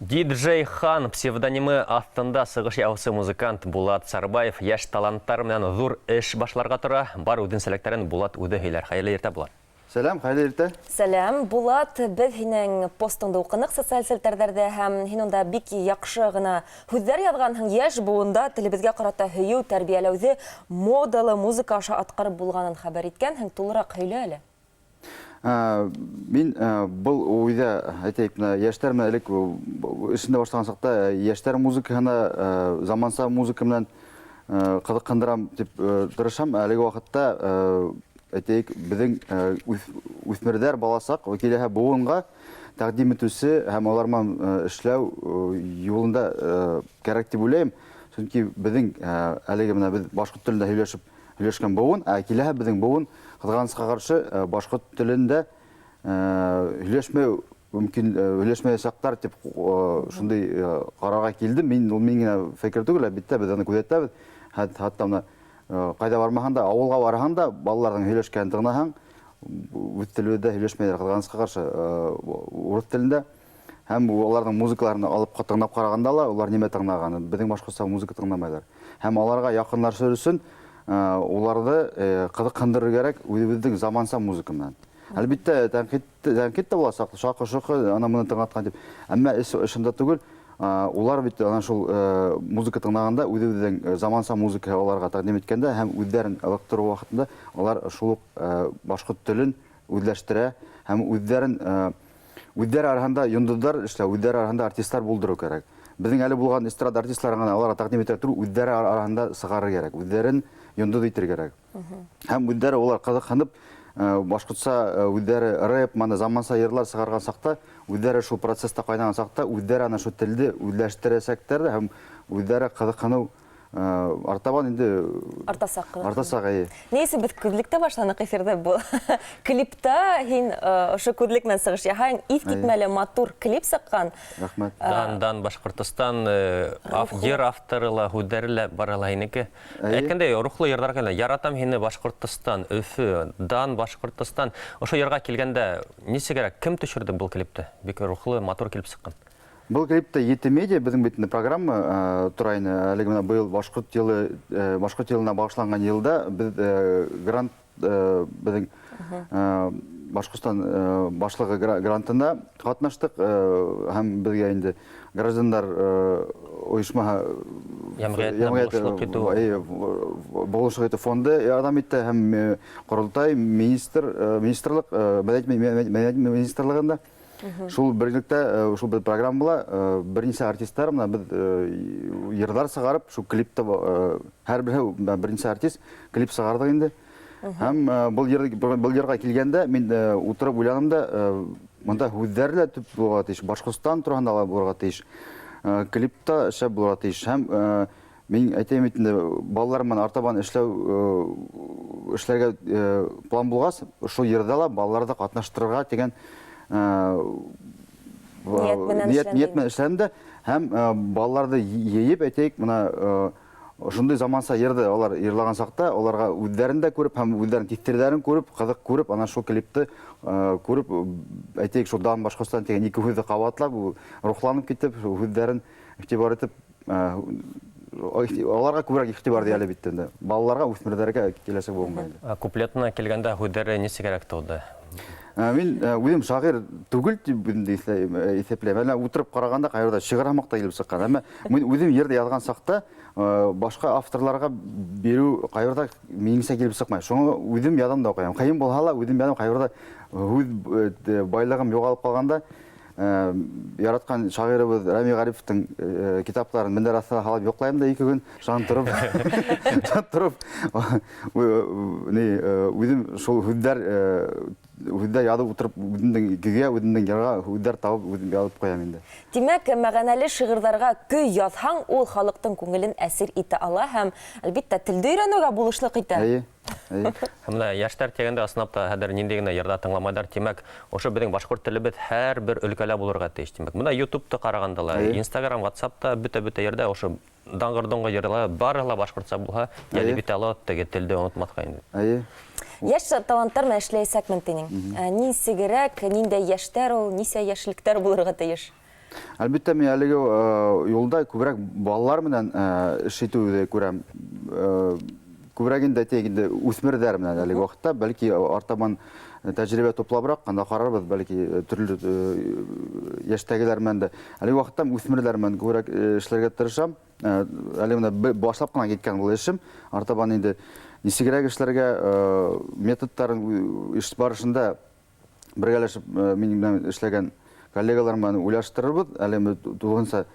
Диджей Хан псевдонимы астында сығыш яусы музыкант Булат Сарбаев яш таланттар менен зур эш башларга тора. Бар үдін сәләктерін Булат үді хейлер. Хайлы ерте Булат. Сәлем, хайлы ерте. Сәлем, Булат, біз хинең постыңды оқынық социаль селтердерде һәм хинонда бик яқшы гына һүзләр язган һәм яш буында телебезгә карата һөю тәрбияләүдә модалы музыка аша аткарып булганын хәбәр иткән һәм тулырак һөйлә әле. Мин бұл ойда әйтейік, яшьтәр менән элек эшендә башлаган сакта яшьтәр музыкаһына заманса музыка менән кызыккандырам дип тырышам. Әлеге вакытта әйтейік, безнең үсмерләр баласак киләһе буынга тәкъдим итүсе һәм алар менән эшләү юлында кирәк дип уйлыйм. Чөнки безнең әлеге менә без башкорт телендә һөйләшкән буын, киләһе безнең буын кызганычка каршы башкорт телендә һөйләшмәү мөмкин, һөйләшмәячәкләр дип шундый карарга килдем. Мин генә фикер түгел, битә без аны күзәтәбез. Хәтта менә кайда бармаганда, авылга барганда балаларның һөйләшкән тыңлаһаң, үз телендә һөйләшмәйләр кызганычка каршы урыс телендә. Һәм аларның музыкаларын алып тыңлап караганда алар нимә тыңлаганын, безнең башкортча музыка тыңламайлар. Һәм аларга якынлашу өчен уларды кызыккандырыр кирәк үзебезнең заманса музыка менән. Әлбәттә, тәнкыйть тә була, шакы-шокы аны моны тыңлаткан дип. Әмма эшендә түгел, улар бит ана шул музыка тыңлаганда үзебезнең заманса музыка аларга тәкъдим иткәндә һәм үзләрен алыктыру вакытында алар шул башкорт телен үзләштерә һәм үзләр арасында йондызлар эшләү, үзләр арасында артистлар булдыру кирәк. Безнең әле булган эстрада артистларын гына аларга тәкъдим итә тору, үзләр арасында сыгарыр кирәк, үзләрен йондыз итер кирәк. Һәм үзләре алар кызыкканып, башкортча үзләре рэп, мана заманса йырлар сыгарган сакта, үзләре шул процесста кайнаган сакта, үзләре аны шу телде үзләштерәсәктер һәм үзләре кызыккану артабан инде Артасак. Нейсе бит күзлектә башланып эфирдә бу. Клипта һин ошо күзлек менән сыгыш яһаң, искитмәле матур клип сыккан. Рәхмәт. Дан Башкортстан ер авторлары һүдәрләр баралар инеке. Әйткәндә, рухлы йырлар гына яратам һине Башкортстан, Өфө, Дан Башкортстан. Ошо йырга килгәндә нисегәрәк кем төшерде бу клипте? Бик рухлы, матур клип сыккан. Бұл клипте Еті медиа біздің бетінде программа тұрайны. Әлігі мына бұл башқұрт елына бағышланған елда біз грант біздің Башқұртстан башлығы грантына қатнаштық. Һәм бізге енді граждандар ойышмаға болушық еті фонды ярдам етті. Һәм құрылтай министрлік, мәдениет министрлігінде шул берлектә шул бер программа була, берничә артистлар менә без йырлар сыгарып, шул клипта һәрбер берничә артист клип сыгарды инде. Һәм бу йырга килгәндә мин утырып уйланым да, монда һүзләр төп булырга тиеш, Башкортстан турында булырга тиеш. Клипта шәп булырга тиеш. Һәм мин әйтәм инде, балалар менән артабан эшләргә план булгас, шул йырда балаларны катнаштырырга дигән ниет менән эшләнде. Һәм балаларды йыеп әйтәйек, менә шундый заманса йырды алар йырлаган сакта, аларга үзләрен дә күреп һәм үзләренең тиктерләрен күреп, кызык күреп, ана шул клипты күреп, әйтәйек, шул Дан Башкортстан дигән ике һүзне кабатлап, рухланып китеп, үзләрен игътибар итеп, аларга күбрәк игътибар дияли бит инде. Балаларга, үсмерләргә киләсәк булмый. Куплетына килгәндә һүзләре нисегәрәк тулды? Мин үзем шагыйрь түгел дип исәпләйм. Менә утырып караганда кайрда шигырмак та килеп чыккан. Әмма мин үзем йөрдә язган сакта башка авторларга берү кайрда минеңсә килеп чыкмай. Шуны үзем ядам да укыйм. Кайын булһа ла үзем ядам кайрда байлыгым югалып калганда яраткан шагыйрыбыз Рами Гариповтың китапларын мендәр астына халап йоклайм да 2 көн шан турып үзем шул һүзләр ядып утырып үземнең гигә, үземнең ярга һүзләр табып үзем язып куям инде. Димәк, мәгънәле шигырьләргә көй язһаң, ул халыктың күңелен әсир итә ала һәм әлбәттә телдә өйрәнүгә булышлык итә. Һәм яшьтәр тигәндә аснапта хәдер нинди генә йырда тыңламайлар. Димәк, ошо безнең башкорт телебез һәрбер өлкәлә булырга тиеш. Димәк, менә YouTube'та караганда, Instagram, WhatsApp'та бөтә yerдә ошо даңгыр-доңгы йырлар барыла башкортча булһа, яли бит ала теге телде онытмаска инде. Яш таланттар менән эшләйсәк ментинең. Нисегәрәк, ниндәй яшьтәр ул, нисә яшьлектәр булырга тиеш? Әлбәттә, мен әлеге юлда күбрәк балалар менән эш итүне күрәм. Күбрәк инде әйтәйек, үсмерләр менән әлеге вакытта, бәлки артабан тәҗрибә топлабрак, анда карарбыз, бәлки төрле яшьтәгеләр менән дә. Әлеге вакытта үсмерләр менән күбрәк эшләргә тырышам. Әле менә башлап кына киткән бу эшем. Артабан инде нисегрәк эшләргә методтарын эш барышында бергәләшеп минем белән эшләгән коллегалар менән уйлаштырырбыз. Әле тулгынса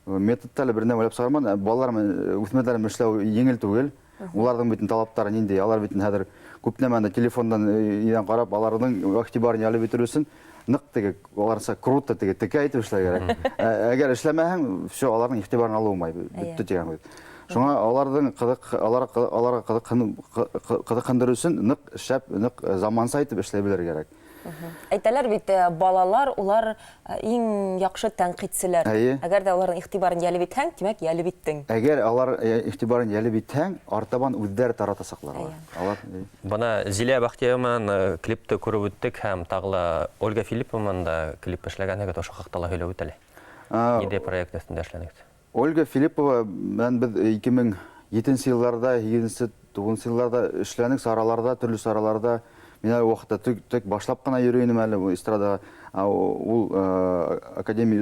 методта бер нәмә уйлап чыгарман. Балалар менән үсмерләр менән эшләү еңел түгел. Уларның битен талаптары нинди? Алар битен хәзер күп нәмәне телефондан идән карап, аларның игътибарын ялып бетерүсен нык теге, аларса круто теге текә әйтеп эшләргә кирәк. Әгәр эшләмәһәң, все, аларның игътибарын алу булмай, бетте дигән. Шуңа аларның аларга кызыксындыру өчен нык шәп, нык заманса итеп эшләй белергә кирәк. Әйтәләр бит, балалар, улар иң яхшы тәнкыйтьчеләр. Әгәр дә аларның игътибарын ялып итһәң, димәк, ялып иттең. Әгәр алар игътибарын ялып итһәң, артабан үзләре таратасаклар. Бана Зилия Бахтиеваның клипты күреп үттек һәм тагыла Ольга Филиппованың да клип эшләгәнлеге тошы хакта һөйләп үтәле. Нидә проект өстендә эшләнек? Ольга Филиппова мен без 2007 елларда, 2009 елларда эшләнек сараларда, төрле сараларда. Мен әле вакытта тик башлап кына йөрүем әле эстрадага. Ул академия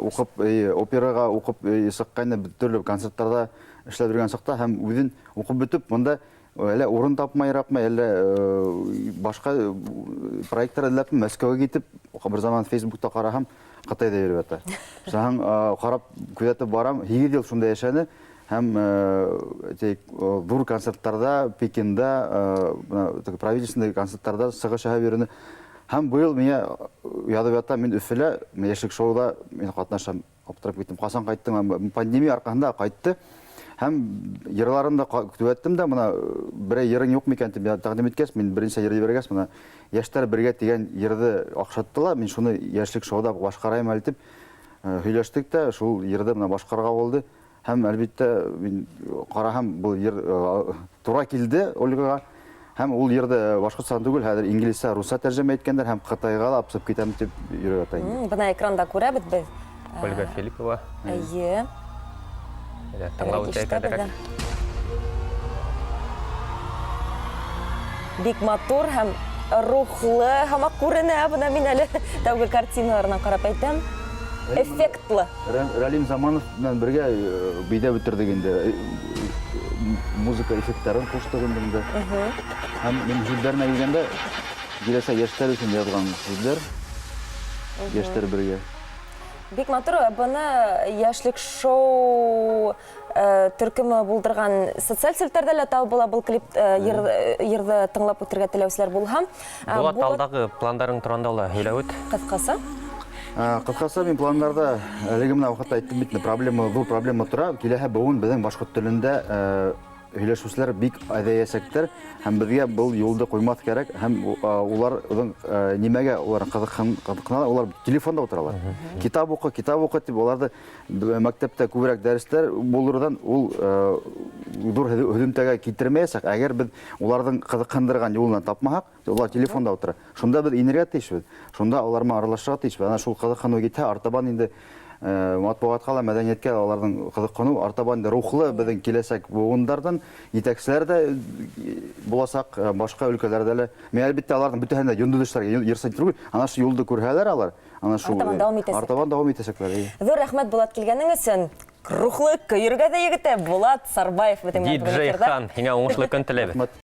укып, операга укып сыккан төрле концертларда эшләп йөргән чакта һәм үзен укып бетеп, монда әле урын тапмайракмы, әле башка проектлар эзләп Мәскәүгә китеп, бер заман Facebook'та карасам, Кытайда йөреп ята. Шуның карап күзәтеп барам, 8 ел шунда яшәне. Һәм дур концертларда, Пекинда, правительственный концертларда сыгыш йөрүне. Һәм быел меня язып ята, мен Өфелә, яшьлек шоуда мен катнашам, аптырап киттем. Касан кайттым, пандемия аркасында кайтты. Һәм йырларымда күтәттем дә, моны бер йырың юк микән дип тәкъдим иткәч, мен беренче йырды бергәч, моны яшьтәр бергә дигән йырды акшаттылар. Мен шуны яшьлек шоуда башкарайм әле дип һөйләштек тә, шул йырды менә башкарга булды. Һәм әлбәттә мин караһам, бу йыр тура килде Ольгага. Һәм ул йырды башкортча түгел, хәзер инглизчә, русча тәрҗемә иткәннәр һәм Кытайга да апсып китәм дип йөреп ята инде. Бына экранда күрәбез без. Ольга Филиппова. Әйе. Тыңлау үтәкәдерәк. Бик матур һәм рухлы һәм күренә, бына мин әле тәүге картиналарына карап әйтәм. Эффектлы. Ралим Заманов белән бергә бейдә бетердек инде. Музыка эффектларын куштык инде. Һәм мин җүлләренә килгәндә, киләсә яшьтәр өчен язган сүзләр. Яшьтәр бергә. Бик матур, быны яшьлек шоу төркеме булдырган социаль селтәрдә лә тау була бу клип йырды тыңлап үтергә теләүчеләр булһам. Булат алдагы пландарың турында ла һөйләп үт. Кыскасы. Кыскасы мен планнарда әлеге менә вакытта әйттем бит, проблема тора. Киләһә буын безнең башкорт телендә һөйләшүчеләр бик әҙәясәктәр һәм безгә был юлды куймаҫ кәрәк һәм улар нимәгә улар кызыксына, улар телефонда утыралар. Китап уку дип уларда мәктәптә күбрәк дәресләр булырдан ул дур һөҙөмтәгә китермәйәсәк, әгәр без уларның кызыксындырган юлын тапмаһак, улар телефонда утыра. Шунда без инергә тиешбез. Шунда алар менән аралашырга тиешбез. Ана шул кызыксыну китә, артабан инде матбугатка ла, мәдәнияткә аларның кызыксыну, артабан рухлы безнең киләсәк буындардан җитәкчеләр дә буласак, башка өлкәләрдә лә. Мен әлбәттә аларның бөтенләй юндүлешләргә йөрсә түгел, ана шу юлды күрһәләр алар, ана шу артабан дәвам итәсәкләр. Зур рәхмәт Булат килгәнең өчен. Рухлы көйргә дә егете Булат Сарбаев бит. Диджей Хан, һиңа уңышлы көн теләбез.